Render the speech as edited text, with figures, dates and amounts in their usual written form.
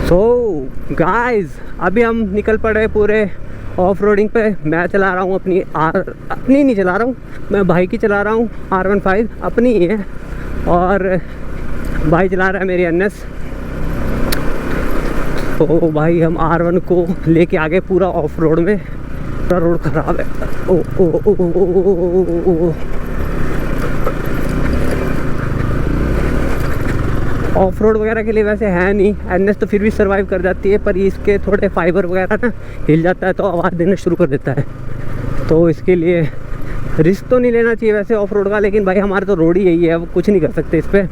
So guys अभी हम निकल पड़े पूरे ऑफ रोडिंग पे। मैं चला रहा हूँ अपनी नहीं चला रहा हूँ, मैं भाई की चला रहा हूँ R15, अपनी ही है, और भाई चला रहा है मेरी NS। तो भाई हम R1 को लेके आगे पूरा ऑफ रोड में, पूरा रोड ख़राब है। ओ ओ ओ ओ ओ ओ ओ ऑफ रोड वगैरह के लिए वैसे है नहीं, NS तो फिर भी सर्वाइव कर जाती है, पर इसके थोड़े फाइबर वगैरह ना हिल जाता है तो आवाज़ देना शुरू कर देता है, तो इसके लिए रिस्क तो नहीं लेना चाहिए वैसे ऑफ रोड का। लेकिन भाई हमारा तो रोड ही यही है, अब कुछ नहीं कर सकते इस पर।